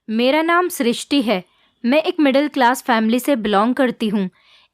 मेरा नाम सृष्टि है। मैं एक मिडिल क्लास फैमिली से बिलोंग करती हूँ।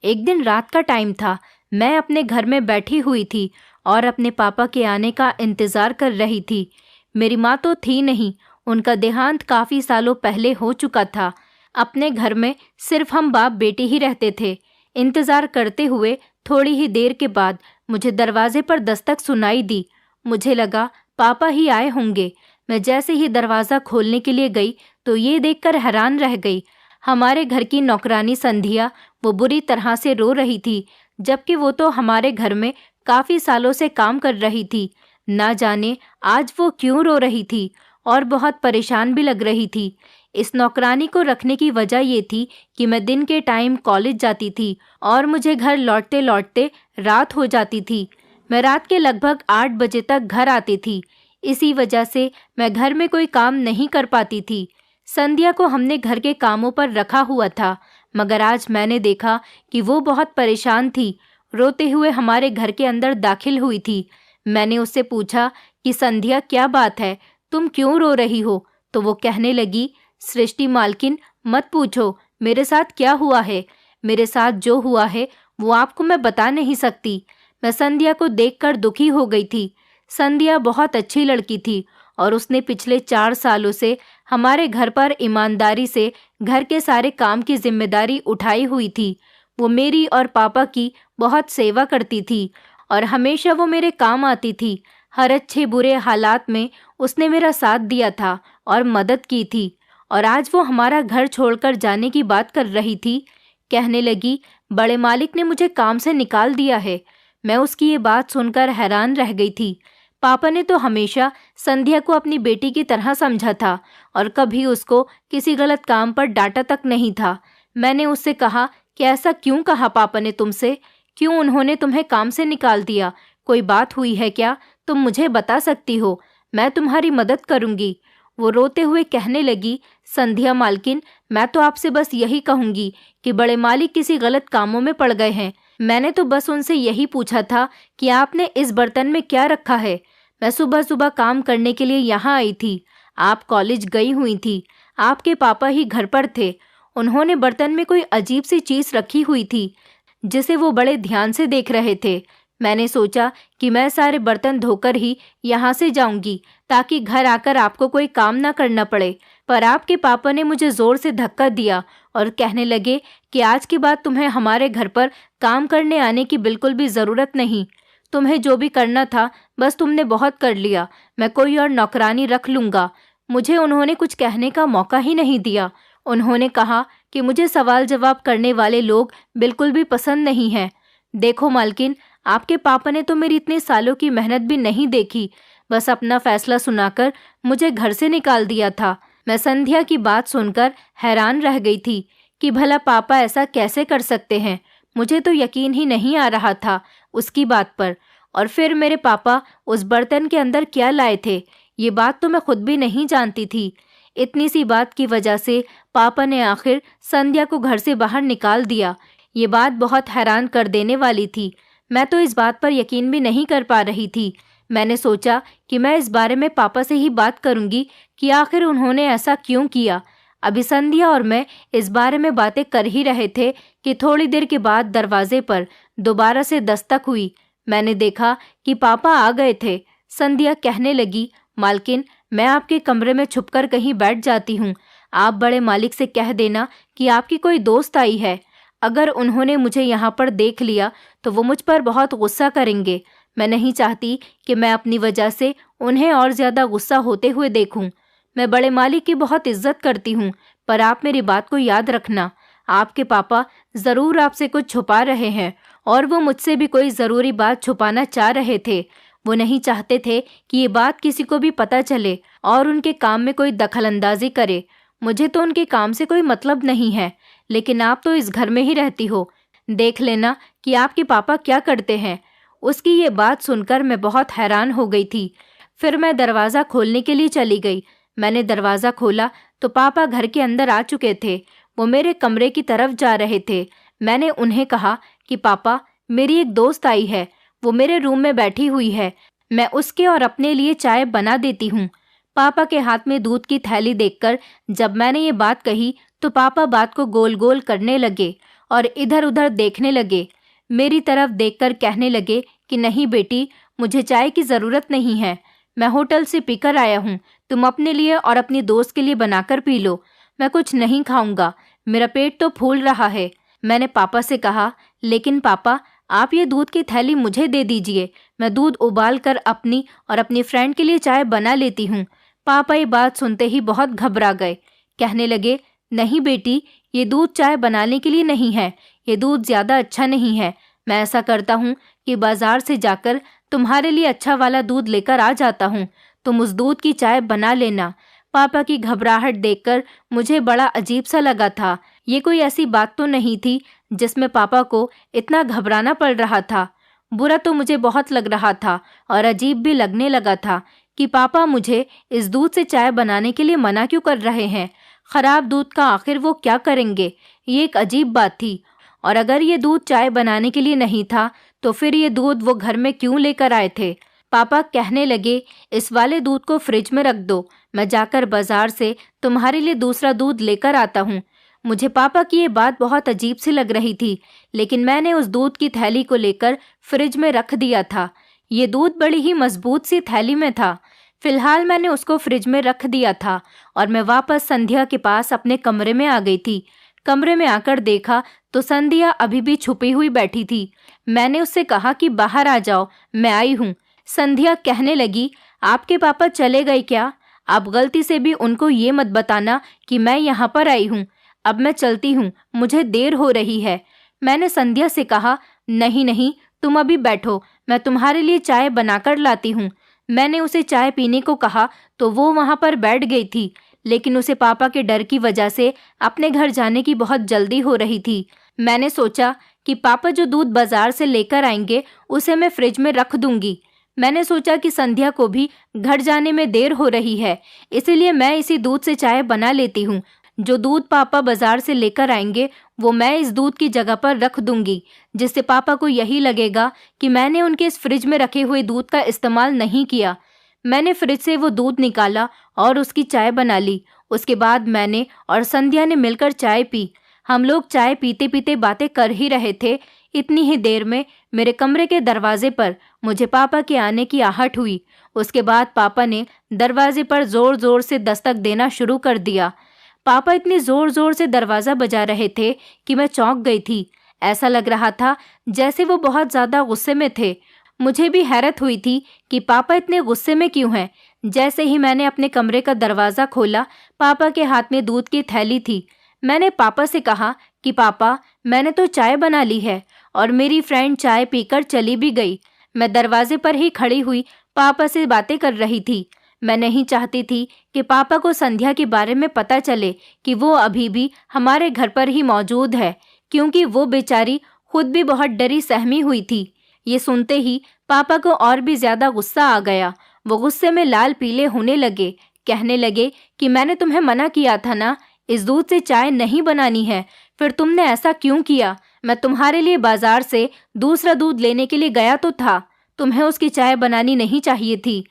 एक दिन रात का टाइम था। मैं अपने घर में बैठी हुई थी और अपने पापा के आने का इंतज़ार कर रही थी। मेरी माँ तो थी नहीं, उनका देहांत काफ़ी सालों पहले हो चुका था। अपने घर में सिर्फ हम बाप बेटी ही रहते थे। इंतज़ार करते हुए थोड़ी ही देर के बाद मुझे दरवाजे पर दस्तक सुनाई दी। मुझे लगा पापा ही आए होंगे। मैं जैसे ही दरवाज़ा खोलने के लिए गई तो ये देखकर हैरान रह गई। हमारे घर की नौकरानी संध्या वो बुरी तरह से रो रही थी, जबकि वो तो हमारे घर में काफ़ी सालों से काम कर रही थी। ना जाने आज वो क्यों रो रही थी और बहुत परेशान भी लग रही थी। इस नौकरानी को रखने की वजह ये थी कि मैं दिन के टाइम कॉलेज जाती थी और मुझे घर लौटते लौटते रात हो जाती थी। मैं रात के लगभग 8 बजे तक घर आती थी। इसी वजह से मैं घर में कोई काम नहीं कर पाती थी। संध्या को हमने घर के कामों पर रखा हुआ था, मगर आज मैंने देखा कि वो बहुत परेशान थी। रोते हुए हमारे घर के अंदर दाखिल हुई थी। मैंने उससे पूछा कि संध्या, क्या बात है, तुम क्यों रो रही हो? तो वो कहने लगी, सृष्टि मालकिन, मत पूछो मेरे साथ क्या हुआ है। मेरे साथ जो हुआ है वो आपको मैं बता नहीं सकती। मैं संध्या को देखकर दुखी हो गई थी। संध्या बहुत अच्छी लड़की थी और उसने पिछले 4 सालों से हमारे घर पर ईमानदारी से घर के सारे काम की जिम्मेदारी उठाई हुई थी। वो मेरी और पापा की बहुत सेवा करती थी और हमेशा वो मेरे काम आती थी। हर अच्छे बुरे हालात में उसने मेरा साथ दिया था और मदद की थी। और आज वो हमारा घर छोड़कर जाने की बात कर रही थी। कहने लगी, बड़े मालिक ने मुझे काम से निकाल दिया है। मैं उसकी ये बात सुनकर हैरान रह गई थी। पापा ने तो हमेशा संध्या को अपनी बेटी की तरह समझा था और कभी उसको किसी गलत काम पर डांटा तक नहीं था। मैंने उससे कहा कि ऐसा क्यों कहा पापा ने तुमसे? क्यों उन्होंने तुम्हें काम से निकाल दिया? कोई बात हुई है क्या? तुम मुझे बता सकती हो, मैं तुम्हारी मदद करूंगी। वो रोते हुए कहने लगी, संध्या मालकिन, मैं तो आपसे बस यही कहूंगी कि बड़े मालिक किसी गलत कामों में पड़ गए हैं। मैंने तो बस उनसे यही पूछा था कि आपने इस बर्तन में क्या रखा है। मैं सुबह सुबह काम करने के लिए यहाँ आई थी। आप कॉलेज गई हुई थी। आपके पापा ही घर पर थे। उन्होंने बर्तन में कोई अजीब सी चीज़ रखी हुई थी जिसे वो बड़े ध्यान से देख रहे थे। मैंने सोचा कि मैं सारे बर्तन धोकर ही यहाँ से जाऊंगी ताकि घर आकर आपको कोई काम ना करना पड़े। पर आपके पापा ने मुझे जोर से धक्का दिया और कहने लगे कि आज के बाद तुम्हें हमारे घर पर काम करने आने की बिल्कुल भी ज़रूरत नहीं। तुम्हें जो भी करना था बस तुमने बहुत कर लिया। मैं कोई और नौकरानी रख लूँगा। मुझे उन्होंने कुछ कहने का मौका ही नहीं दिया। उन्होंने कहा कि मुझे सवाल जवाब करने वाले लोग बिल्कुल भी पसंद नहीं हैं। देखो मालकिन, आपके पापा ने तो मेरी इतने सालों की मेहनत भी नहीं देखी, बस अपना फैसला सुनाकर मुझे घर से निकाल दिया था। मैं संध्या की बात सुनकर हैरान रह गई थी कि भला पापा ऐसा कैसे कर सकते हैं। मुझे तो यकीन ही नहीं आ रहा था उसकी बात पर। और फिर मेरे पापा उस बर्तन के अंदर क्या लाए थे, ये बात तो मैं खुद भी नहीं जानती थी। इतनी सी बात की वजह से पापा ने आखिर संध्या को घर से बाहर निकाल दिया। ये बात बहुत हैरान कर देने वाली थी। मैं तो इस बात पर यकीन भी नहीं कर पा रही थी। मैंने सोचा कि मैं इस बारे में पापा से ही बात करूंगी कि आखिर उन्होंने ऐसा क्यों किया। अभी संध्या और मैं इस बारे में बातें कर ही रहे थे कि थोड़ी देर के बाद दरवाजे पर दोबारा से दस्तक हुई। मैंने देखा कि पापा आ गए थे। संध्या कहने लगी, मालकिन, मैं आपके कमरे में छुपकर कहीं बैठ जाती हूँ। आप बड़े मालिक से कह देना कि आपकी कोई दोस्त आई है। अगर उन्होंने मुझे यहाँ पर देख लिया तो वो मुझ पर बहुत गुस्सा करेंगे। मैं नहीं चाहती कि मैं अपनी वजह से उन्हें और ज़्यादा गुस्सा होते हुए देखूं। मैं बड़े मालिक की बहुत इज्जत करती हूँ, पर आप मेरी बात को याद रखना। आपके पापा ज़रूर आपसे कुछ छुपा रहे हैं और वो मुझसे भी कोई ज़रूरी बात छुपाना चाह रहे थे। वो नहीं चाहते थे कि ये बात किसी को भी पता चले और उनके काम में कोई दखलंदाजी करे। मुझे तो उनके काम से कोई मतलब नहीं है, लेकिन आप तो इस घर में ही रहती हो। देख लेना कि आपके पापा क्या करते हैं। उसकी ये बात सुनकर मैं बहुत हैरान हो गई थी। फिर मैं दरवाज़ा खोलने के लिए चली गई। मैंने दरवाज़ा खोला तो पापा घर के अंदर आ चुके थे। वो मेरे कमरे की तरफ जा रहे थे। मैंने उन्हें कहा कि पापा, मेरी एक दोस्त आई है। वो मेरे रूम में बैठी हुई है। मैं उसके और अपने लिए चाय बना देती हूँ। पापा के हाथ में दूध की थैली देखकर जब मैंने ये बात कही तो पापा बात को गोल गोल करने लगे और इधर उधर देखने लगे। मेरी तरफ देखकर कहने लगे कि नहीं बेटी, मुझे चाय की ज़रूरत नहीं है, मैं होटल से पीकर आया हूँ, तुम अपने लिए और अपनी दोस्त के लिए बनाकर पी लो, मैं कुछ नहीं खाऊंगा, मेरा पेट तो फूल रहा है। मैंने पापा से कहा, लेकिन पापा आप ये दूध की थैली मुझे दे दीजिए, मैं दूध उबाल कर अपनी और अपनी फ्रेंड के लिए चाय बना लेती हूँ। पापा ये बात सुनते ही बहुत घबरा गए। कहने लगे, नहीं बेटी, ये दूध चाय बनाने के लिए नहीं है, ये दूध ज़्यादा अच्छा नहीं है। मैं ऐसा करता हूँ कि बाजार से जाकर तुम्हारे लिए अच्छा वाला दूध लेकर आ जाता हूँ, तुम उस दूध की चाय बना लेना। पापा की घबराहट देखकर मुझे बड़ा अजीब सा लगा था। ये कोई ऐसी बात तो नहीं थी जिसमें पापा को इतना घबराना पड़ रहा था। बुरा तो मुझे बहुत लग रहा था और अजीब भी लगने लगा था कि पापा मुझे इस दूध से चाय बनाने के लिए मना क्यों कर रहे हैं। खराब दूध का आखिर वो क्या करेंगे, ये एक अजीब बात थी। और अगर ये दूध चाय बनाने के लिए नहीं था तो फिर ये दूध वो घर में क्यों लेकर आए थे। पापा कहने लगे, इस वाले दूध को फ्रिज में रख दो, मैं जाकर बाजार से तुम्हारे लिए दूसरा दूध लेकर आता हूँ। मुझे पापा की ये बात बहुत अजीब सी लग रही थी, लेकिन मैंने उस दूध की थैली को लेकर फ्रिज में रख दिया था। ये दूध बड़ी ही मजबूत सी थैली में था। फिलहाल मैंने उसको फ्रिज में रख दिया था और मैं वापस संध्या के पास अपने कमरे में आ गई थी। कमरे में आकर देखा तो संध्या अभी भी छुपी हुई बैठी थी। मैंने उससे कहा कि बाहर आ जाओ, मैं आई हूँ। संध्या कहने लगी, आपके पापा चले गए क्या? आप गलती से भी उनको ये मत बताना कि मैं यहाँ पर आई हूँ। अब मैं चलती हूँ, मुझे देर हो रही है। मैंने संध्या से कहा, नहीं नहीं, तुम अभी बैठो, मैं तुम्हारे लिए चाय बनाकर लाती हूँ। मैंने उसे चाय पीने को कहा तो वो वहाँ पर बैठ गई थी, लेकिन उसे पापा के डर की वजह से अपने घर जाने की बहुत जल्दी हो रही थी। मैंने सोचा कि पापा जो दूध बाजार से लेकर आएंगे उसे मैं फ्रिज में रख दूंगी। मैंने सोचा कि संध्या को भी घर जाने में देर हो रही है, इसलिए मैं इसी दूध से चाय बना लेती हूँ। जो दूध पापा बाजार से लेकर आएंगे वो मैं इस दूध की जगह पर रख दूंगी, जिससे पापा को यही लगेगा कि मैंने उनके इस फ्रिज में रखे हुए दूध का इस्तेमाल नहीं किया। मैंने फ्रिज से वो दूध निकाला और उसकी चाय बना ली। उसके बाद मैंने और संध्या ने मिलकर चाय पी। हम लोग चाय पीते पीते बातें कर ही रहे थे। इतनी ही देर में मेरे कमरे के दरवाजे पर मुझे पापा के आने की आहट हुई। उसके बाद पापा ने दरवाजे पर जोर जोर से दस्तक देना शुरू कर दिया। पापा इतनी जोर जोर से दरवाज़ा बजा रहे थे कि मैं चौंक गई थी। ऐसा लग रहा था जैसे वो बहुत ज़्यादा गुस्से में थे। मुझे भी हैरत हुई थी कि पापा इतने गुस्से में क्यों हैं। जैसे ही मैंने अपने कमरे का दरवाज़ा खोला, पापा के हाथ में दूध की थैली थी। मैंने पापा से कहा कि पापा, मैंने तो चाय बना ली है और मेरी फ्रेंड चाय पीकर चली भी गई। मैं दरवाजे पर ही खड़ी हुई पापा से बातें कर रही थी। मैं नहीं चाहती थी कि पापा को संध्या के बारे में पता चले कि वो अभी भी हमारे घर पर ही मौजूद है, क्योंकि वो बेचारी खुद भी बहुत डरी सहमी हुई थी। ये सुनते ही पापा को और भी ज़्यादा गुस्सा आ गया। वो गुस्से में लाल पीले होने लगे। कहने लगे कि मैंने तुम्हें मना किया था ना, इस दूध से चाय नहीं बनानी है, फिर तुमने ऐसा क्यों किया? मैं तुम्हारे लिए बाजार से दूसरा दूध लेने के लिए गया तो था, तुम्हें उसकी चाय बनानी नहीं चाहिए थी।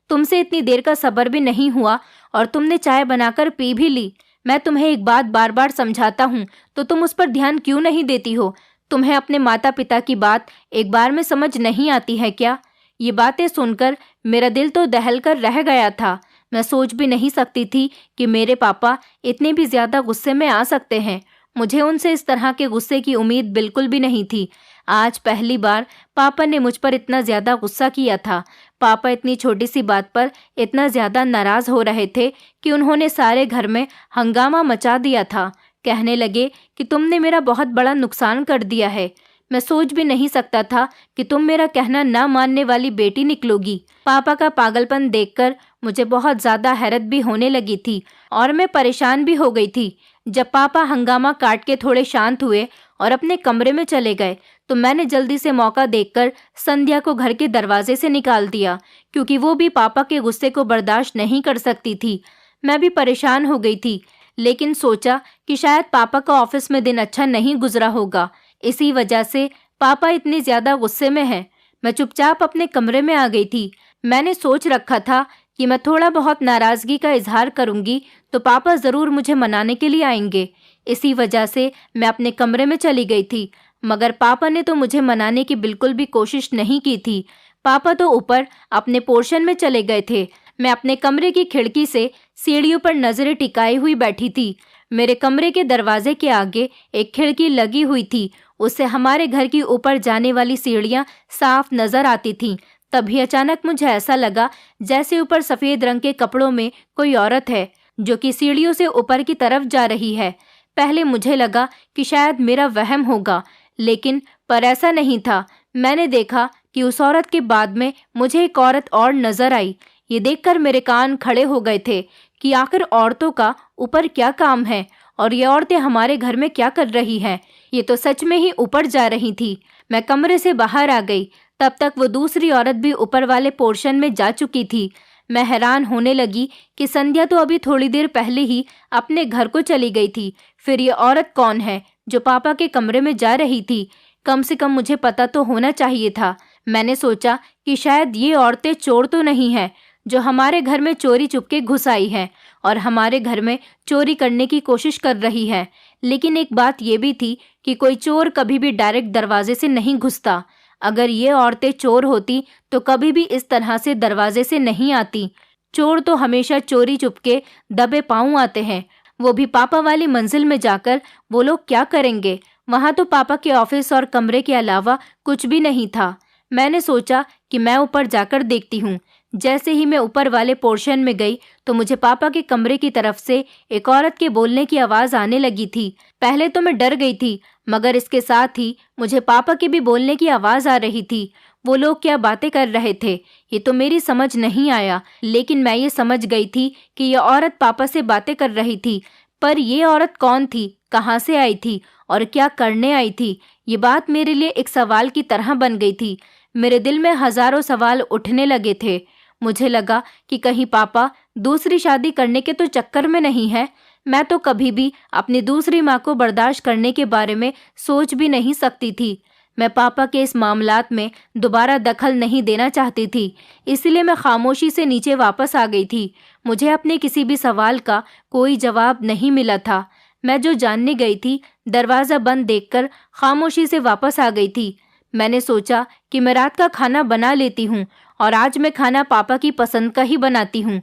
तुमसे इतनी देर का सब्र भी नहीं हुआ और तुमने चाय बनाकर पी भी ली। मैं तुम्हें एक बात बार बार समझाता हूँ तो तुम उस पर ध्यान क्यों नहीं देती हो? तुम्हें अपने माता पिता की बात एक बार में समझ नहीं आती है क्या? ये बातें सुनकर मेरा दिल तो दहल कर रह गया था। मैं सोच भी नहीं सकती थी कि मेरे पापा इतने भी ज़्यादा गुस्से में आ सकते हैं। मुझे उनसे इस तरह के गुस्से की उम्मीद बिल्कुल भी नहीं थी। आज पहली बार पापा ने मुझ पर इतना ज़्यादा गुस्सा किया था। पापा इतनी छोटी सी बात पर इतना ज़्यादा नाराज़ हो रहे थे कि उन्होंने सारे घर में हंगामा मचा दिया था। कहने लगे कि तुमने मेरा बहुत बड़ा नुकसान कर दिया है। मैं सोच भी नहीं सकता था कि तुम मेरा कहना ना मानने वाली बेटी निकलोगी। पापा का पागलपन देखकर मुझे बहुत ज़्यादा हैरत भी होने लगी थी और मैं परेशान भी हो गई थी। जब पापा हंगामा काट के थोड़े शांत हुए और अपने कमरे में चले गए तो मैंने जल्दी से मौका देखकर संध्या को घर के दरवाजे से निकाल दिया, क्योंकि वो भी पापा के गुस्से को बर्दाश्त नहीं कर सकती थी। मैं भी परेशान हो गई थी, लेकिन सोचा कि शायद पापा का ऑफिस में दिन अच्छा नहीं गुजरा होगा, इसी वजह से पापा इतनी ज़्यादा गुस्से में हैं। मैं चुपचाप अपने कमरे में आ गई थी। मैंने सोच रखा था कि मैं थोड़ा बहुत नाराज़गी का इजहार करूंगी तो पापा ज़रूर मुझे मनाने के लिए आएंगे। इसी वजह से मैं अपने कमरे में चली गई थी, मगर पापा ने तो मुझे मनाने की बिल्कुल भी कोशिश नहीं की थी। पापा तो ऊपर अपने पोर्शन में चले गए थे। मैं अपने कमरे की खिड़की से सीढ़ियों पर नजरें टिकाई हुई बैठी थी। मेरे कमरे के दरवाजे के आगे एक खिड़की लगी हुई थी, उससे हमारे घर की ऊपर जाने वाली सीढ़ियां साफ नजर आती थीं। तभी अचानक मुझे ऐसा लगा जैसे ऊपर सफेद रंग के कपड़ों में कोई औरत है जो कि सीढ़ियों से ऊपर की तरफ जा रही है। पहले मुझे लगा कि शायद मेरा वहम होगा, लेकिन पर ऐसा नहीं था। मैंने देखा कि उस औरत के बाद में मुझे एक औरत और नजर आई। ये देखकर मेरे कान खड़े हो गए थे कि आखिर औरतों का ऊपर क्या काम है और ये औरतें हमारे घर में क्या कर रही हैं। ये तो सच में ही ऊपर जा रही थी। मैं कमरे से बाहर आ गई। तब तक वो दूसरी औरत भी ऊपर वाले पोर्शन में जा चुकी थी। मैं हैरान होने लगी कि संध्या तो अभी थोड़ी देर पहले ही अपने घर को चली गई थी। फिर ये औरत कौन है जो पापा के कमरे में जा रही थी? कम से कम मुझे पता तो होना चाहिए था। मैंने सोचा कि शायद ये औरतें चोर तो नहीं हैं जो हमारे घर में चोरी चुपके घुस आई हैं और हमारे घर में चोरी करने की कोशिश कर रही है। लेकिन एक बात ये भी थी कि कोई चोर कभी भी डायरेक्ट दरवाजे से नहीं घुसता। अगर ये औरतें चोर होती तो कभी भी इस तरह से दरवाजे से नहीं आती। चोर तो हमेशा चोरी चुपके दबे पांव आते हैं, वो भी पापा वाली मंजिल में जाकर। वो लोग क्या करेंगे? वहां तो पापा के ऑफिस और कमरे के अलावा कुछ भी नहीं था। मैंने सोचा कि मैं ऊपर जाकर देखती हूँ। जैसे ही मैं ऊपर वाले पोर्शन में गई तो मुझे पापा के कमरे की तरफ से एक औरत के बोलने की आवाज आने लगी थी। पहले तो मैं डर गई थी, मगर इसके साथ ही मुझे पापा के भी बोलने की आवाज आ रही थी। वो लोग क्या बातें कर रहे थे ये तो मेरी समझ नहीं आया, लेकिन मैं ये समझ गई थी कि यह औरत पापा से बातें कर रही थी। पर ये औरत कौन थी, कहाँ से आई थी और क्या करने आई थी? ये बात मेरे लिए एक सवाल की तरह बन गई थी। मेरे दिल में हजारों सवाल उठने लगे थे। मुझे लगा कि कहीं पापा दूसरी शादी करने के तो चक्कर में नहीं है। मैं तो कभी भी अपनी दूसरी माँ को बर्दाश्त करने के बारे में सोच भी नहीं सकती थी। मैं पापा के इस मामलात में दोबारा दखल नहीं देना चाहती थी, इसलिए मैं खामोशी से नीचे वापस आ गई थी। मुझे अपने किसी भी सवाल का कोई जवाब नहीं मिला था। मैं जो जानने गई थी, दरवाज़ा बंद देखकर खामोशी से वापस आ गई थी। मैंने सोचा कि मैं रात का खाना बना लेती हूँ और आज मैं खाना पापा की पसंद का ही बनाती हूँ।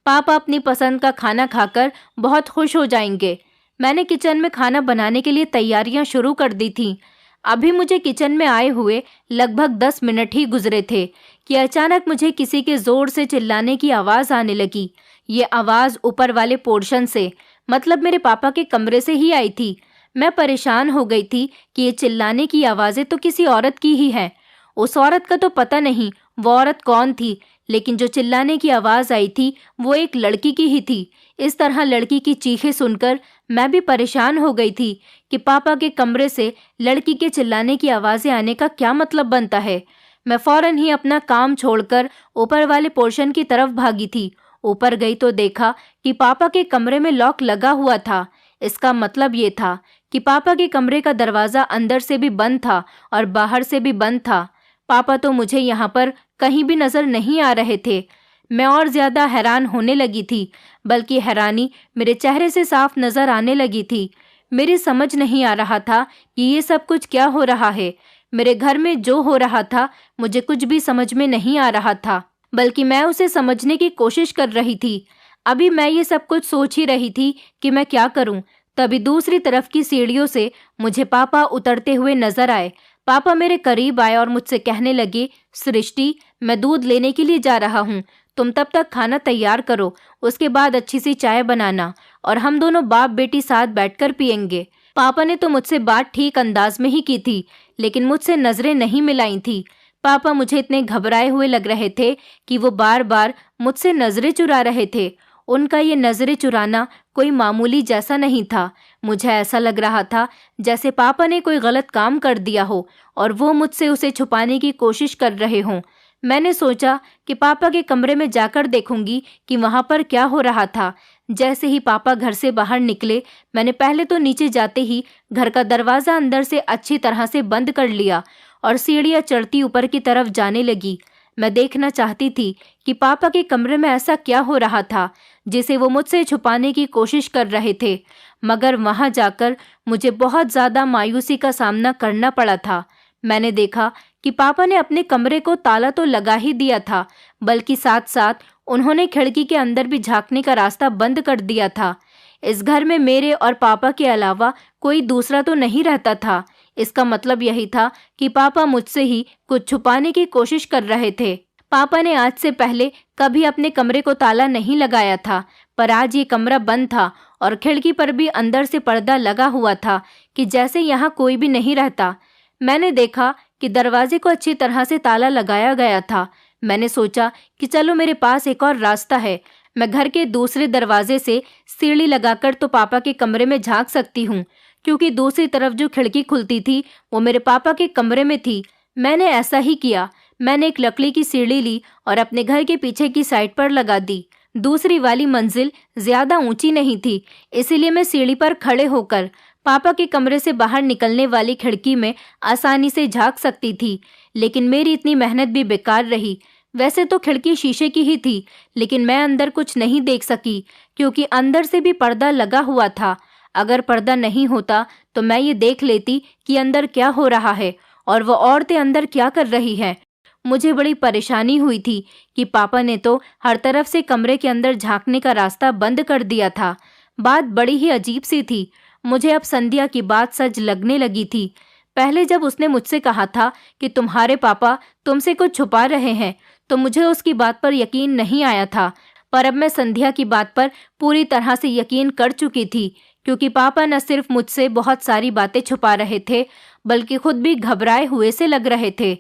पापा अपनी पसंद का खाना खाकर बहुत खुश हो जाएंगे। मैंने किचन में खाना बनाने के लिए तैयारियां शुरू कर दी थीं। अभी मुझे किचन में आए हुए लगभग 10 मिनट ही गुजरे थे कि अचानक मुझे किसी के जोर से चिल्लाने की आवाज़ आने लगी। ये आवाज़ ऊपर वाले पोर्शन से, मतलब मेरे पापा के कमरे से ही आई थी। मैं परेशान हो गई थी कि ये चिल्लाने की आवाज़ें तो किसी औरत की ही हैं। उस औरत का तो पता नहीं वो औरत कौन थी, लेकिन जो चिल्लाने की आवाज़ आई थी वो एक लड़की की ही थी। इस तरह लड़की की चीखें सुनकर मैं भी परेशान हो गई थी कि पापा के कमरे से लड़की के चिल्लाने की आवाज़ें आने का क्या मतलब बनता है। मैं फौरन ही अपना काम छोड़कर ऊपर वाले पोर्शन की तरफ भागी थी। ऊपर गई तो देखा कि पापा के कमरे में लॉक लगा हुआ था। इसका मतलब ये था कि पापा के कमरे का दरवाज़ा अंदर से भी बंद था और बाहर से भी बंद था। पापा तो मुझे यहाँ पर कहीं भी नजर नहीं आ रहे थे। मैं और ज्यादा हैरान होने लगी थी, बल्कि हैरानी मेरे चेहरे से साफ नजर आने लगी थी। मेरी समझ नहीं आ रहा था कि ये सब कुछ क्या हो रहा है। मेरे घर में जो हो रहा था मुझे कुछ भी समझ में नहीं आ रहा था, बल्कि मैं उसे समझने की कोशिश कर रही थी। अभी मैं ये सब कुछ सोच ही रही थी कि मैं क्या करूं। तभी दूसरी तरफ की सीढ़ियों से मुझे पापा उतरते हुए नजर आए। पापा मेरे करीब आए और मुझसे कहने लगे, सृष्टि, मैं दूध लेने के लिए जा रहा हूँ, तुम तब तक खाना तैयार करो, उसके बाद अच्छी सी चाय बनाना और हम दोनों बाप बेटी साथ बैठकर पियेंगे। पापा ने तो मुझसे बात ठीक अंदाज में ही की थी, लेकिन मुझसे नजरें नहीं मिलाई थी। पापा मुझे इतने घबराए हुए लग रहे थे कि वो बार बार मुझसे नजरें चुरा रहे थे। उनका ये नजरें चुराना कोई मामूली जैसा नहीं था। मुझे ऐसा लग रहा था जैसे पापा ने कोई गलत काम कर दिया हो और वो मुझसे उसे छुपाने की कोशिश कर रहे हों। मैंने सोचा कि पापा के कमरे में जाकर देखूंगी कि वहां पर क्या हो रहा था। जैसे ही पापा घर से बाहर निकले, मैंने पहले तो नीचे जाते ही घर का दरवाजा अंदर से अच्छी तरह से बंद कर लिया और सीढ़ियां चढ़ती ऊपर की तरफ जाने लगी। मैं देखना चाहती थी कि पापा के कमरे में ऐसा क्या हो रहा था जिसे वो मुझसे छुपाने की कोशिश कर रहे थे, मगर वहां जाकर मुझे बहुत ज़्यादा मायूसी का सामना करना पड़ा था। मैंने देखा कि पापा ने अपने कमरे को ताला तो लगा ही दिया था, बल्कि साथ साथ उन्होंने खिड़की के अंदर भी झांकने का रास्ता बंद कर दिया था। इस घर में मेरे और पापा के अलावा कोई दूसरा तो नहीं रहता था। इसका मतलब यही था कि पापा मुझसे ही कुछ छुपाने की कोशिश कर रहे थे। पापा ने आज से पहले कभी अपने कमरे को ताला नहीं लगाया था, पर आज ये कमरा बंद था और खिड़की पर भी अंदर से पर्दा लगा हुआ था कि जैसे यहाँ कोई भी नहीं रहता। मैंने देखा कि दरवाजे को अच्छी तरह से ताला लगाया गया था। मैंने सोचा कि चलो मेरे पास एक और रास्ता है। मैं घर के दूसरे दरवाजे से सीढ़ी लगाकर तो पापा के कमरे में झांक सकती हूँ, क्योंकि दूसरी तरफ जो खिड़की खुलती थी वो मेरे पापा के कमरे में थी। मैंने ऐसा ही किया। मैंने एक लकड़ी की सीढ़ी ली और अपने घर के पीछे की साइड पर लगा दी। दूसरी वाली मंजिल ज्यादा ऊंची नहीं थी, इसीलिए मैं सीढ़ी पर खड़े होकर पापा के कमरे से बाहर निकलने वाली खिड़की में आसानी से झांक सकती थी। लेकिन मेरी इतनी मेहनत भी बेकार रही। वैसे तो खिड़की शीशे की ही थी, लेकिन मैं अंदर कुछ नहीं देख सकी, क्योंकि अंदर से भी पर्दा लगा हुआ था। अगर पर्दा नहीं होता तो मैं ये देख लेती कि अंदर क्या हो रहा है और वो औरतें अंदर क्या कर रही हैं। मुझे बड़ी परेशानी हुई थी कि पापा ने तो हर तरफ से कमरे के अंदर झांकने का रास्ता बंद कर दिया था। बात बड़ी ही अजीब सी थी। मुझे अब संध्या की बात सच लगने लगी थी। पहले जब उसने मुझसे कहा था कि तुम्हारे पापा तुमसे कुछ छुपा रहे हैं, तो मुझे उसकी बात पर यकीन नहीं आया था, पर अब मैं संध्या की बात पर पूरी तरह से यकीन कर चुकी थी, क्योंकि पापा न सिर्फ मुझसे बहुत सारी बातें छुपा रहे थे, बल्कि खुद भी घबराए हुए से लग रहे थे।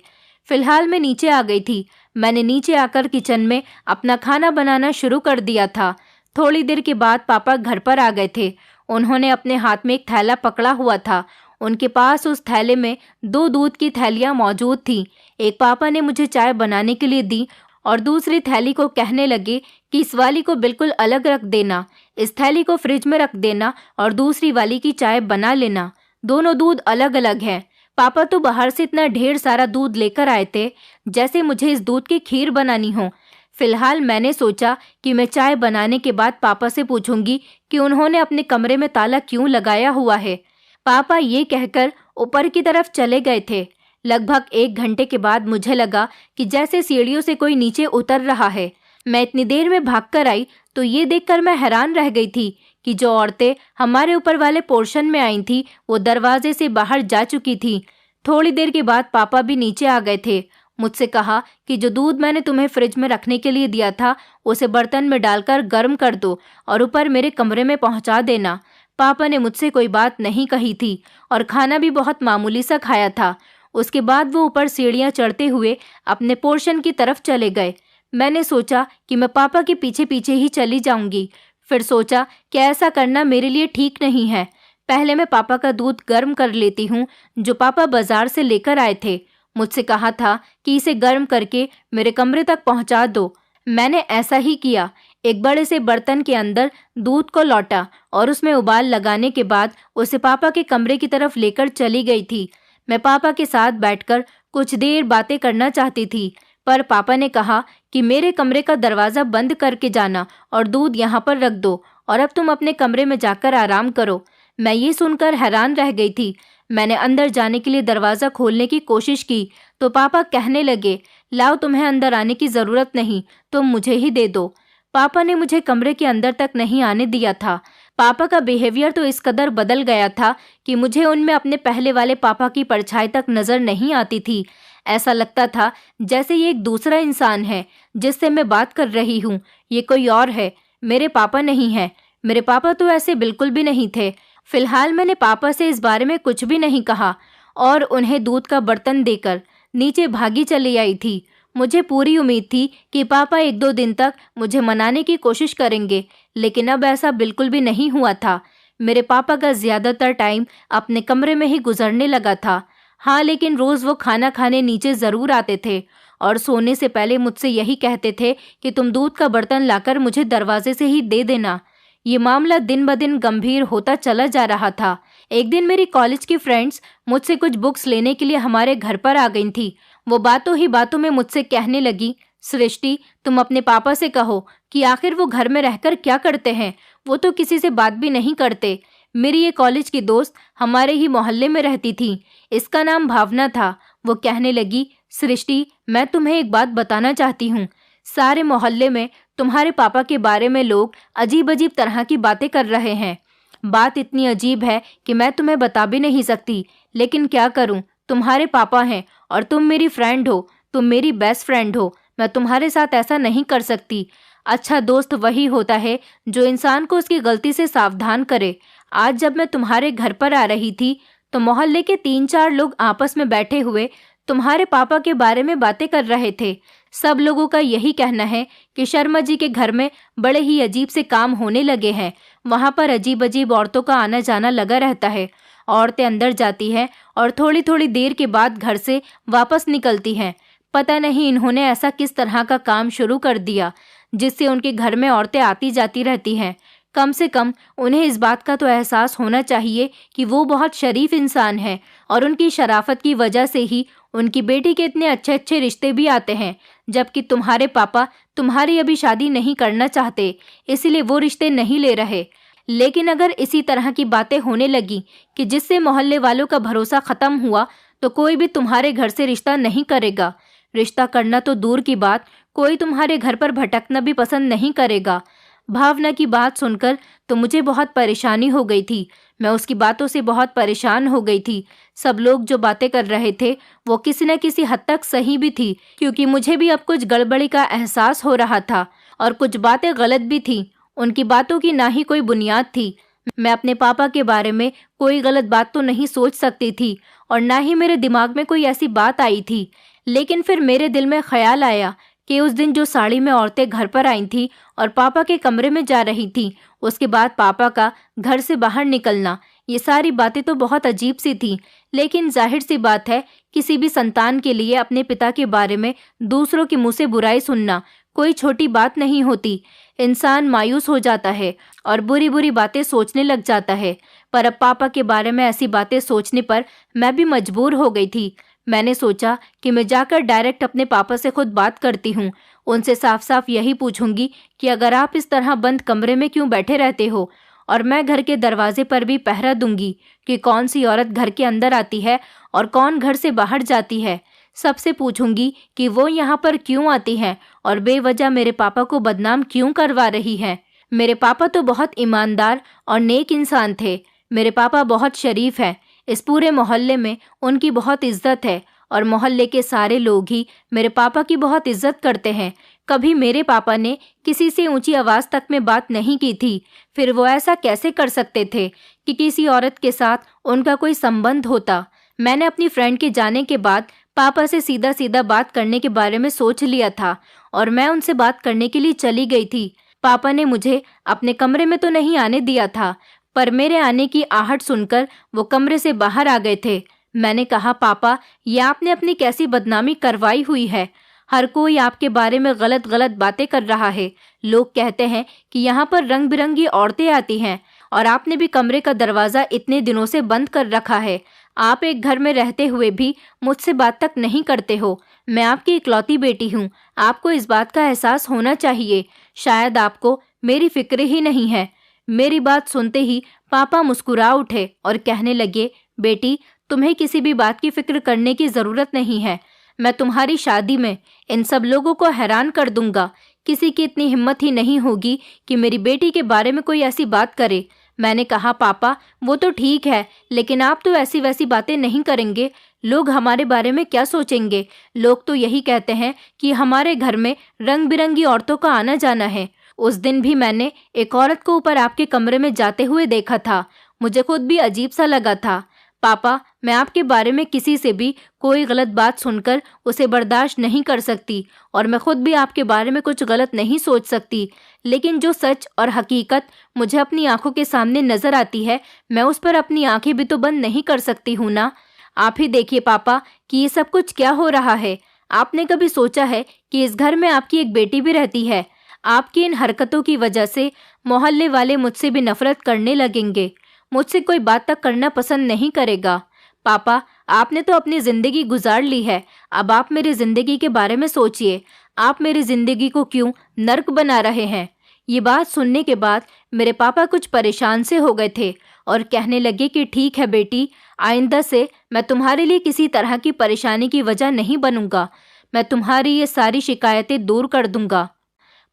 फिलहाल मैं नीचे आ गई थी। मैंने नीचे आकर किचन में अपना खाना बनाना शुरू कर दिया था। थोड़ी देर के बाद पापा घर पर आ गए थे। उन्होंने अपने हाथ में एक थैला पकड़ा हुआ था। उनके पास उस थैले में 2 दूध की थैलियां मौजूद थीं। एक पापा ने मुझे चाय बनाने के लिए दी और दूसरी थैली को कहने लगे कि इस वाली को बिल्कुल अलग रख देना, इस थैली को फ्रिज में रख देना और दूसरी वाली की चाय बना लेना। दोनों दूध अलग अलग हैं। पापा तो बाहर से इतना ढेर सारा दूध लेकर आए थे जैसे मुझे इस दूध की खीर बनानी हो। फिलहाल मैंने सोचा कि मैं चाय बनाने के बाद पापा से पूछूंगी कि उन्होंने अपने कमरे में ताला क्यों लगाया हुआ है। पापा ये कहकर ऊपर की तरफ चले गए थे। लगभग 1 घंटे के बाद मुझे लगा कि जैसे सीढ़ियों से कोई नीचे उतर रहा है। मैं इतनी देर में भागकर आई तो ये देखकर मैं हैरान रह गई थी कि जो औरतें हमारे ऊपर वाले पोर्शन में आई थी वो दरवाजे से बाहर जा चुकी थी। थोड़ी देर के बाद पापा भी नीचे आ गए थे। मुझसे कहा कि जो दूध मैंने तुम्हें फ्रिज में रखने के लिए दिया था उसे बर्तन में डालकर गर्म कर दो और ऊपर मेरे कमरे में पहुंचा देना। पापा ने मुझसे कोई बात नहीं कही थी और खाना भी बहुत मामूली सा खाया था। उसके बाद वो ऊपर सीढ़ियां चढ़ते हुए अपने पोर्शन की तरफ चले गए। मैंने सोचा कि मैं पापा के पीछे पीछे ही चली जाऊंगी। फिर सोचा कि ऐसा करना मेरे लिए ठीक नहीं है। पहले मैं पापा का दूध गर्म कर लेती हूँ, जो पापा बाजार से लेकर आए थे। मुझसे कहा था कि इसे गर्म करके मेरे कमरे तक पहुंचा दो। मैंने ऐसा ही किया। एक बड़े से बर्तन के अंदर दूध को लौटा और उसमें उबाल लगाने के बाद उसे पापा के कमरे की तरफ लेकर चली गई थी। मैं पापा के साथ बैठकर कुछ देर बातें करना चाहती थी, पर पापा ने कहा कि मेरे कमरे का दरवाज़ा बंद करके जाना और दूध यहाँ पर रख दो और अब तुम अपने कमरे में जाकर आराम करो। मैं ये सुनकर हैरान रह गई थी। मैंने अंदर जाने के लिए दरवाज़ा खोलने की कोशिश की तो पापा कहने लगे, लाओ, तुम्हें अंदर आने की ज़रूरत नहीं, तुम मुझे ही दे दो। पापा ने मुझे कमरे के अंदर तक नहीं आने दिया था। पापा का बिहेवियर तो इस कदर बदल गया था कि मुझे उनमें अपने पहले वाले पापा की परछाई तक नज़र नहीं आती थी। ऐसा लगता था जैसे ये एक दूसरा इंसान है जिससे मैं बात कर रही हूँ। ये कोई और है, मेरे पापा नहीं है। मेरे पापा तो ऐसे बिल्कुल भी नहीं थे। फिलहाल मैंने पापा से इस बारे में कुछ भी नहीं कहा और उन्हें दूध का बर्तन देकर नीचे भागी चली आई थी। मुझे पूरी उम्मीद थी कि पापा 1-2 दिन तक मुझे मनाने की कोशिश करेंगे, लेकिन अब ऐसा बिल्कुल भी नहीं हुआ था। मेरे पापा का ज़्यादातर टाइम अपने कमरे में ही गुजरने लगा था। हाँ, लेकिन रोज़ वो खाना खाने नीचे ज़रूर आते थे और सोने से पहले मुझसे यही कहते थे कि तुम दूध का बर्तन लाकर मुझे दरवाजे से ही दे देना। ये मामला दिन ब दिन गंभीर होता चला जा रहा था। एक दिन मेरी कॉलेज की फ्रेंड्स मुझसे कुछ बुक्स लेने के लिए हमारे घर पर आ गई थी। वो बातों ही बातों में मुझसे कहने लगी, सृष्टि, तुम अपने पापा से कहो कि आखिर वो घर में रहकर क्या करते हैं। वो तो किसी से बात भी नहीं करते। मेरी ये कॉलेज की दोस्त हमारे ही मोहल्ले में रहती थी। इसका नाम भावना था। वो कहने लगी, सृष्टि, मैं तुम्हें एक बात बताना चाहती हूँ। सारे मोहल्ले में तुम्हारे पापा के बारे में लोग अजीब अजीब तरह की बातें कर रहे हैं। बात इतनी अजीब है कि मैं तुम्हें बता भी नहीं सकती, लेकिन क्या करूं, तुम्हारे पापा हैं और तुम मेरी फ्रेंड हो, तुम मेरी बेस्ट फ्रेंड हो। मैं तुम्हारे साथ ऐसा नहीं कर सकती। अच्छा दोस्त वही होता है जो इंसान को उसकी गलती से सावधान करे। आज जब मैं तुम्हारे घर पर आ रही थी तो मोहल्ले के 3-4 लोग आपस में बैठे हुए तुम्हारे पापा के बारे में बातें कर रहे थे। सब लोगों का यही कहना है कि शर्मा जी के घर में बड़े ही अजीब से काम होने लगे हैं। वहां पर अजीब अजीब औरतों का आना जाना लगा रहता है। औरतें अंदर जाती हैं और थोड़ी थोड़ी देर के बाद घर से वापस निकलती हैं। पता नहीं इन्होंने ऐसा किस तरह का काम शुरू कर दिया जिससे उनके घर में औरतें आती जाती रहती हैं। कम से कम उन्हें इस बात का तो एहसास होना चाहिए कि वो बहुत शरीफ इंसान है और उनकी शराफत की वजह से ही उनकी बेटी के इतने अच्छे अच्छे रिश्ते भी आते हैं, जबकि तुम्हारे पापा तुम्हारी अभी शादी नहीं करना चाहते, इसलिए वो रिश्ते नहीं ले रहे। लेकिन अगर इसी तरह की बातें होने लगी कि जिससे मोहल्ले वालों का भरोसा खत्म हुआ, तो कोई भी तुम्हारे घर से रिश्ता नहीं करेगा। रिश्ता करना तो दूर की बात, कोई तुम्हारे घर पर भटकना भी पसंद नहीं करेगा। भावना की बात सुनकर तो मुझे बहुत परेशानी हो गई थी। मैं उसकी बातों से बहुत परेशान हो गई थी। सब लोग जो बातें कर रहे थे वो किसी न किसी हद तक सही भी थी, क्योंकि मुझे भी अब कुछ गड़बड़ी का एहसास हो रहा था और कुछ बातें गलत भी थी। उनकी बातों की ना ही कोई बुनियाद थी। मैं अपने पापा के बारे में कोई गलत बात तो नहीं सोच सकती थी और ना ही मेरे दिमाग में कोई ऐसी बात आई थी। लेकिन फिर मेरे दिल में ख्याल आया कि उस दिन जो साड़ी में औरतें घर पर आई थी और पापा के कमरे में जा रही थी, उसके बाद पापा का घर से बाहर निकलना, ये सारी बातें तो बहुत अजीब सी थी। लेकिन जाहिर सी बात है, किसी भी संतान के लिए अपने पिता के बारे में दूसरों के मुंह से बुराई सुनना कोई छोटी बात नहीं होती। इंसान मायूस हो जाता है और बुरी बुरी बातें सोचने लग जाता है। पर अब पापा के बारे में ऐसी बातें सोचने पर मैं भी मजबूर हो गई थी। मैंने सोचा कि मैं जाकर डायरेक्ट अपने पापा से खुद बात करती हूँ। उनसे साफ साफ यही पूछूंगी कि अगर आप इस तरह बंद कमरे में क्यों बैठे रहते हो, और मैं घर के दरवाजे पर भी पहरा दूंगी कि कौन सी औरत घर के अंदर आती है और कौन घर से बाहर जाती है। सबसे पूछूंगी कि वो यहाँ पर क्यों आती हैं और बेवजह मेरे पापा को बदनाम क्यों करवा रही हैं। मेरे पापा तो बहुत ईमानदार और नेक इंसान थे। मेरे पापा बहुत शरीफ हैं। इस पूरे मोहल्ले में उनकी बहुत इज्जत है और मोहल्ले के सारे लोग ही मेरे पापा की बहुत इज्जत करते हैं। कभी मेरे पापा ने किसी से ऊंची आवाज तक में बात नहीं की थी। फिर वो ऐसा कैसे कर सकते थे कि किसी औरत के साथ उनका कोई संबंध होता। मैंने अपनी फ्रेंड के जाने के बाद पापा से सीधा सीधा बात करने के बारे में सोच लिया था और मैं उनसे बात करने के लिए चली गई थी। पापा ने मुझे अपने कमरे में तो नहीं आने दिया था, पर मेरे आने की आहट सुनकर वो कमरे से बाहर आ गए थे। मैंने कहा, पापा, ये आपने अपनी कैसी बदनामी करवाई हुई है। हर कोई आपके बारे में गलत गलत बातें कर रहा है। लोग कहते हैं कि यहाँ पर रंग बिरंगी औरतें आती हैं और आपने भी कमरे का दरवाजा इतने दिनों से बंद कर रखा है। आप एक घर में रहते हुए भी मुझसे बात तक नहीं करते हो। मैं आपकी इकलौती बेटी हूँ। आपको इस बात का एहसास होना चाहिए। शायद आपको मेरी फिक्र ही नहीं है। मेरी बात सुनते ही पापा मुस्कुरा उठे और कहने लगे, बेटी, तुम्हें किसी भी बात की फिक्र करने की जरूरत नहीं है। मैं तुम्हारी शादी में इन सब लोगों को हैरान कर दूंगा। किसी की इतनी हिम्मत ही नहीं होगी कि मेरी बेटी के बारे में कोई ऐसी बात करे। मैंने कहा, पापा, वो तो ठीक है, लेकिन आप तो ऐसी वैसी बातें नहीं करेंगे। लोग हमारे बारे में क्या सोचेंगे? लोग तो यही कहते हैं कि हमारे घर में रंग बिरंगी औरतों का आना जाना है। उस दिन भी मैंने एक औरत को ऊपर आपके कमरे में जाते हुए देखा था। मुझे खुद भी अजीब सा लगा था। पापा, मैं आपके बारे में किसी से भी कोई गलत बात सुनकर उसे बर्दाश्त नहीं कर सकती और मैं खुद भी आपके बारे में कुछ गलत नहीं सोच सकती। लेकिन जो सच और हकीकत मुझे अपनी आंखों के सामने नजर आती है, मैं उस पर अपनी आंखें भी तो बंद नहीं कर सकती हूँ ना। आप ही देखिए पापा कि ये सब कुछ क्या हो रहा है। आपने कभी सोचा है कि इस घर में आपकी एक बेटी भी रहती है? आपकी इन हरकतों की वजह से मोहल्ले वाले मुझसे भी नफरत करने लगेंगे। मुझसे कोई बात तक करना पसंद नहीं करेगा। पापा, आपने तो अपनी जिंदगी गुजार ली है, अब आप मेरी जिंदगी के बारे में सोचिए। आप मेरी जिंदगी को क्यों नर्क बना रहे हैं? ये बात सुनने के बाद मेरे पापा कुछ परेशान से हो गए थे और कहने लगे कि ठीक है बेटी, आइंदा से मैं तुम्हारे लिए किसी तरह की परेशानी की वजह नहीं बनूंगा। मैं तुम्हारी ये सारी शिकायतें दूर कर दूंगा।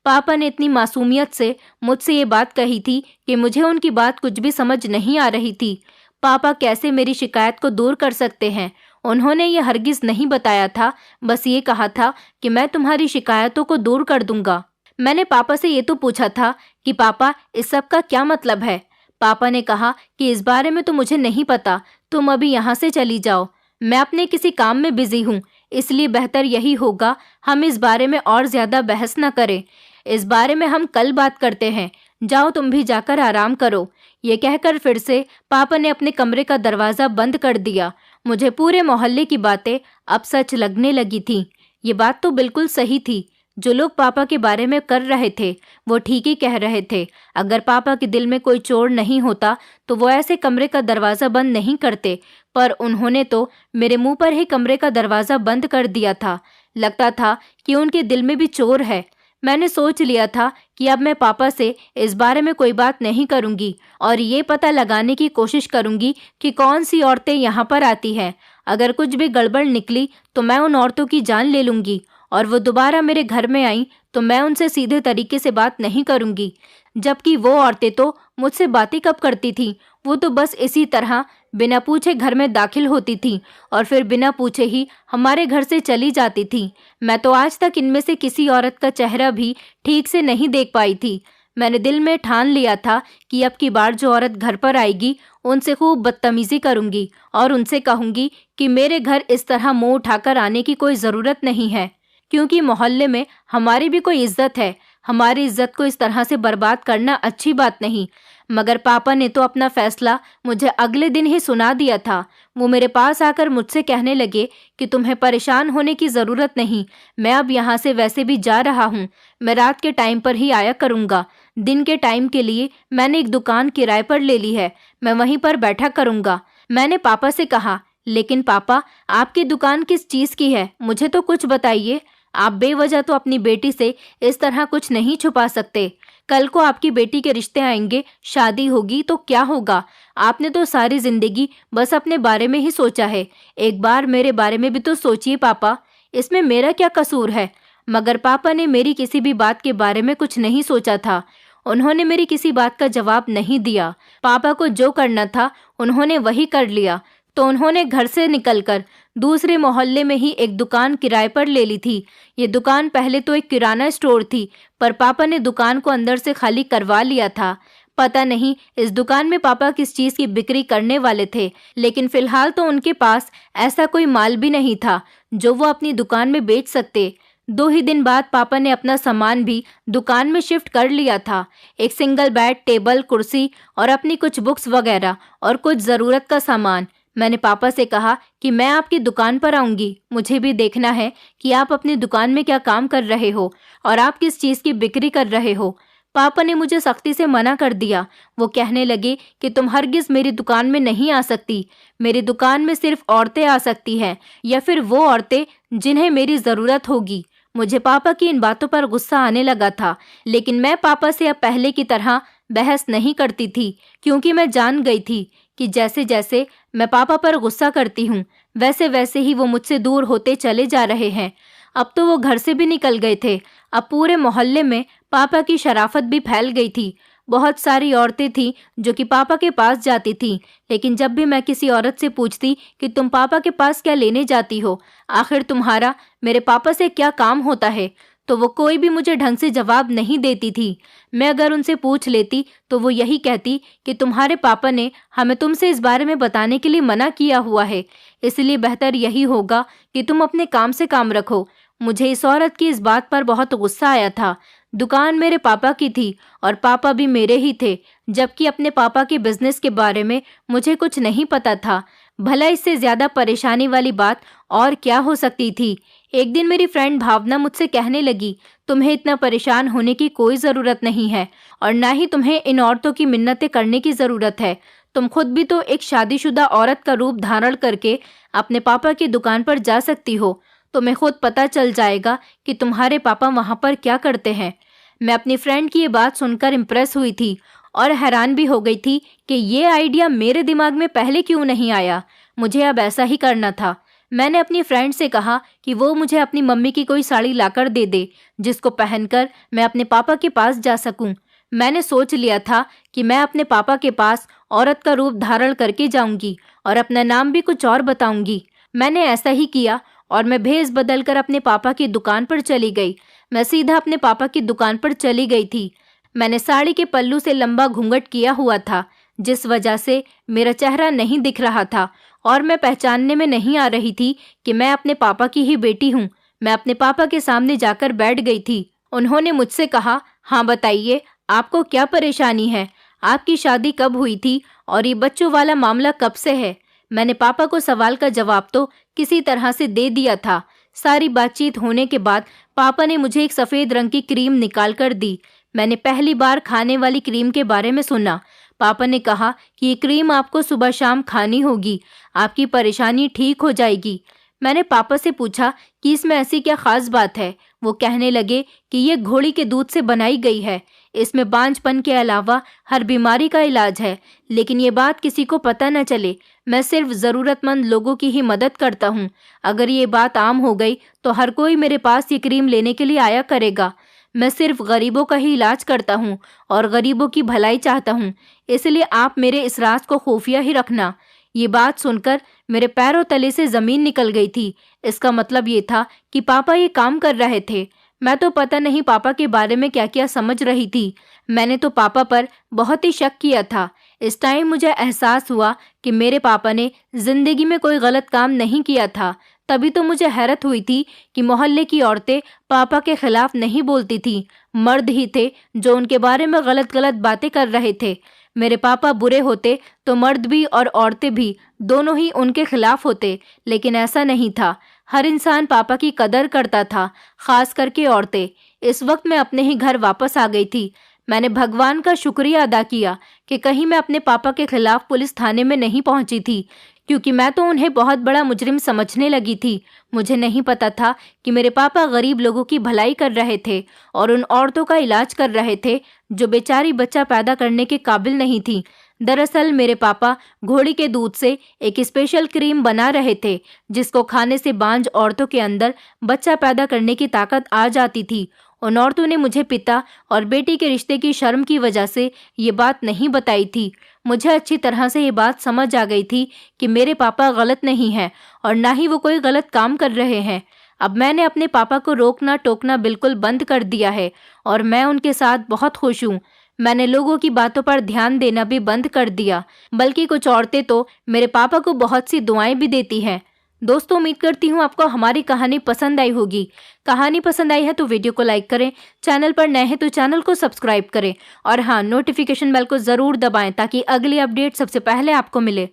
पापा ने इतनी मासूमियत से मुझसे ये बात कही थी कि मुझे उनकी बात कुछ भी समझ नहीं आ रही थी। पापा कैसे मेरी शिकायत को दूर कर सकते हैं? उन्होंने ये हरगिज नहीं बताया था, बस ये कहा था कि मैं तुम्हारी शिकायतों को दूर कर दूंगा। मैंने पापा से ये तो पूछा था कि पापा इस सब का क्या मतलब है? पापा ने कहा कि इस बारे में तो मुझे नहीं पता, तुम अभी यहाँ से चली जाओ। मैं अपने किसी काम में बिजी हूँ, इसलिए बेहतर यही होगा हम इस बारे में और ज्यादा बहस न करें। इस बारे में हम कल बात करते हैं। जाओ तुम भी जाकर आराम करो। ये कहकर फिर से पापा ने अपने कमरे का दरवाजा बंद कर दिया। मुझे पूरे मोहल्ले की बातें अब सच लगने लगी थी। ये बात तो बिल्कुल सही थी। जो लोग पापा के बारे में कर रहे थे वो ठीक ही कह रहे थे। अगर पापा के दिल में कोई चोर नहीं होता तो वो ऐसे कमरे का दरवाजा बंद नहीं करते, पर उन्होंने तो मेरे मुंह पर ही कमरे का दरवाजा बंद कर दिया था। लगता था कि उनके दिल में भी चोर है। मैंने सोच लिया था कि अब मैं पापा से इस बारे में कोई बात नहीं करूंगी और ये पता लगाने की कोशिश करूंगी कि कौन सी औरतें यहाँ पर आती हैं। अगर कुछ भी गड़बड़ निकली तो मैं उन औरतों की जान ले लूंगी और वो दोबारा मेरे घर में आई तो मैं उनसे सीधे तरीके से बात नहीं करूंगी। जबकि वो औरतें तो मुझसे बातें कब करती थीं? वो तो बस इसी तरह बिना पूछे घर में दाखिल होती थीं और फिर बिना पूछे ही हमारे घर से चली जाती थीं। मैं तो आज तक इनमें से किसी औरत का चेहरा भी ठीक से नहीं देख पाई थी। मैंने दिल में ठान लिया था कि अब की बार जो औरत घर पर आएगी उनसे खूब बदतमीजी करूंगी और उनसे कहूंगी कि मेरे घर इस तरह मुंह उठाकर आने की कोई ज़रूरत नहीं है, क्योंकि मोहल्ले में हमारी भी कोई इज्जत है। हमारी इज्जत को इस तरह से बर्बाद करना अच्छी बात नहीं। मगर पापा ने तो अपना फैसला मुझे अगले दिन ही सुना दिया था। वो मेरे पास आकर मुझसे कहने लगे कि तुम्हें परेशान होने की ज़रूरत नहीं, मैं अब यहाँ से वैसे भी जा रहा हूँ। मैं रात के टाइम पर ही आया करूँगा। दिन के टाइम के लिए मैंने एक दुकान किराए पर ले ली है, मैं वहीं पर बैठा करूँगा। मैंने पापा से कहा, लेकिन पापा आपकी दुकान किस चीज़ की है, मुझे तो कुछ बताइए। आप बेवजह तो अपनी बेटी से इस तरह कुछ नहीं छुपा सकते। कल को आपकी बेटी के रिश्ते आएंगे, शादी होगी तो क्या होगा? आपने तो सारी जिंदगी बस अपने बारे में ही सोचा है। एक बार मेरे बारे में भी तो सोचिए पापा, इसमें मेरा क्या कसूर है? मगर पापा ने मेरी किसी भी बात के बारे में कुछ नहीं सोचा था। उन्होंने मेरी किसी बात का जवाब नहीं दिया। पापा को जो करना था उन्होंने वही कर लिया। तो उन्होंने घर से निकलकर दूसरे मोहल्ले में ही एक दुकान किराए पर ले ली थी। ये दुकान पहले तो एक किराना स्टोर थी, पर पापा ने दुकान को अंदर से खाली करवा लिया था। पता नहीं इस दुकान में पापा किस चीज़ की बिक्री करने वाले थे, लेकिन फिलहाल तो उनके पास ऐसा कोई माल भी नहीं था जो वो अपनी दुकान में बेच सकते। 2 ही दिन बाद पापा ने अपना सामान भी दुकान में शिफ्ट कर लिया था। एक सिंगल बेड, टेबल, कुर्सी और अपनी कुछ बुक्स वगैरह और कुछ ज़रूरत का सामान। मैंने पापा से कहा कि मैं आपकी दुकान पर आऊंगी, मुझे भी देखना है कि आप अपनी दुकान में क्या काम कर रहे हो और आप किस चीज़ की बिक्री कर रहे हो। पापा ने मुझे सख्ती से मना कर दिया। वो कहने लगे कि तुम हरगिज़ मेरी दुकान में नहीं आ सकती। मेरी दुकान में सिर्फ औरतें आ सकती हैं या फिर वो औरतें जिन्हें मेरी ज़रूरत होगी। मुझे पापा की इन बातों पर गुस्सा आने लगा था, लेकिन मैं पापा से अब पहले की तरह बहस नहीं करती थी, क्योंकि मैं जान गई थी कि जैसे जैसे मैं पापा पर गुस्सा करती हूँ वैसे वैसे ही वो मुझसे दूर होते चले जा रहे हैं। अब तो वो घर से भी निकल गए थे। अब पूरे मोहल्ले में पापा की शराफत भी फैल गई थी। बहुत सारी औरतें थीं जो कि पापा के पास जाती थीं, लेकिन जब भी मैं किसी औरत से पूछती कि तुम पापा के पास क्या लेने जाती हो, आखिर तुम्हारा मेरे पापा से क्या काम होता है, तो वो कोई भी मुझे ढंग से जवाब नहीं देती थी। मैं अगर उनसे पूछ लेती तो वो यही कहती कि तुम्हारे पापा ने हमें तुमसे इस बारे में बताने के लिए मना किया हुआ है, इसलिए बेहतर यही होगा कि तुम अपने काम से काम रखो। मुझे इस औरत की इस बात पर बहुत गुस्सा आया था। दुकान मेरे पापा की थी और पापा भी मेरे ही थे, जबकि अपने पापा के बिजनेस के बारे में मुझे कुछ नहीं पता था। भला इससे ज्यादा परेशानी वाली बात और क्या हो सकती थी। एक दिन मेरी फ्रेंड भावना मुझसे कहने लगी, तुम्हें इतना परेशान होने की कोई ज़रूरत नहीं है और ना ही तुम्हें इन औरतों की मिन्नतें करने की ज़रूरत है। तुम खुद भी तो एक शादीशुदा औरत का रूप धारण करके अपने पापा की दुकान पर जा सकती हो। तुम्हें खुद पता चल जाएगा कि तुम्हारे पापा वहाँ पर क्या करते हैं। मैं अपनी फ्रेंड की ये बात सुनकर इम्प्रेस हुई थी और हैरान भी हो गई थी कि ये आइडिया मेरे दिमाग में पहले क्यों नहीं आया। मुझे अब ऐसा ही करना था। मैंने अपनी फ्रेंड से कहा कि वो मुझे अपनी मम्मी की कोई साड़ी लाकर दे दे जिसको पहनकर मैं अपने पापा के पास जा सकूं। मैंने सोच लिया था कि मैं अपने पापा के पास औरत का रूप धारण करके जाऊंगी और अपना नाम भी कुछ और बताऊंगी। मैंने ऐसा ही किया और मैं भेष बदलकर अपने पापा की दुकान पर चली गई। मैं सीधा अपने पापा की दुकान पर चली गई थी। मैंने साड़ी के पल्लू से लंबा घूंघट किया हुआ था, जिस वजह से मेरा चेहरा नहीं दिख रहा था और मैं पहचानने में नहीं आ रही थी कि मैं अपने पापा की ही बेटी हूँ। मैं अपने पापा के सामने जाकर बैठ गई थी। उन्होंने मुझसे कहा, हाँ बताइए, आपको क्या परेशानी है? आपकी शादी कब हुई थी और ये बच्चों वाला मामला कब से है? मैंने पापा को सवाल का जवाब तो किसी तरह से दे दिया था। सारी बातचीत होने के बाद पापा ने मुझे एक सफ़ेद रंग की क्रीम निकाल कर दी। मैंने पहली बार खाने वाली क्रीम के बारे में सुना। पापा ने कहा कि ये क्रीम आपको सुबह शाम खानी होगी, आपकी परेशानी ठीक हो जाएगी। मैंने पापा से पूछा कि इसमें ऐसी क्या खास बात है। वो कहने लगे कि ये घोड़ी के दूध से बनाई गई है। इसमें बांझपन के अलावा हर बीमारी का इलाज है, लेकिन ये बात किसी को पता न चले। मैं सिर्फ ज़रूरतमंद लोगों की ही मदद करता हूँ। अगर ये बात आम हो गई तो हर कोई मेरे पास ये क्रीम लेने के लिए आया करेगा। मैं सिर्फ गरीबों का ही इलाज करता हूँ और गरीबों की भलाई चाहता हूँ, इसलिए आप मेरे इस राज को खुफिया ही रखना। ये बात सुनकर मेरे पैरों तले से ज़मीन निकल गई थी। इसका मतलब ये था कि पापा ये काम कर रहे थे। मैं तो पता नहीं पापा के बारे में क्या क्या समझ रही थी। मैंने तो पापा पर बहुत ही शक किया था। इस टाइम मुझे एहसास हुआ कि मेरे पापा ने जिंदगी में कोई गलत काम नहीं किया था। तभी तो मुझे हैरत हुई थी कि मोहल्ले की औरतें पापा के खिलाफ नहीं बोलती थी। मर्द ही थे जो उनके बारे में गलत गलत बातें कर रहे थे। मेरे पापा बुरे होते तो मर्द भी और औरतें भी दोनों ही उनके खिलाफ होते, लेकिन ऐसा नहीं था। हर इंसान पापा की कदर करता था, खास करके औरतें। इस वक्त मैं अपने ही घर वापस आ गई थी। मैंने भगवान का शुक्रिया अदा किया कि कहीं मैं अपने पापा के खिलाफ पुलिस थाने में नहीं पहुंची थी, क्योंकि मैं तो उन्हें बहुत बड़ा मुजरिम समझने लगी थी। मुझे नहीं पता था कि मेरे पापा गरीब लोगों की भलाई कर रहे थे और उन औरतों का इलाज कर रहे थे जो बेचारी बच्चा पैदा करने के काबिल नहीं थी। दरअसल मेरे पापा घोड़ी के दूध से एक स्पेशल क्रीम बना रहे थे, जिसको खाने से बांझ औरतों के अंदर बच्चा पैदा करने की ताकत आ जाती थी। उन औरतों ने मुझे पिता और बेटी के रिश्ते की शर्म की वजह से ये बात नहीं बताई थी। मुझे अच्छी तरह से ये बात समझ आ गई थी कि मेरे पापा गलत नहीं हैं और ना ही वो कोई गलत काम कर रहे हैं। अब मैंने अपने पापा को रोकना टोकना बिल्कुल बंद कर दिया है और मैं उनके साथ बहुत खुश हूँ। मैंने लोगों की बातों पर ध्यान देना भी बंद कर दिया, बल्कि कुछ औरतें तो मेरे पापा को बहुत सी दुआएं भी देती हैं। दोस्तों, उम्मीद करती हूँ आपको हमारी कहानी पसंद आई होगी। कहानी पसंद आई है तो वीडियो को लाइक करें, चैनल पर नए हैं तो चैनल को सब्सक्राइब करें और हाँ, नोटिफिकेशन बेल को ज़रूर दबाएं ताकि अगली अपडेट सबसे पहले आपको मिले।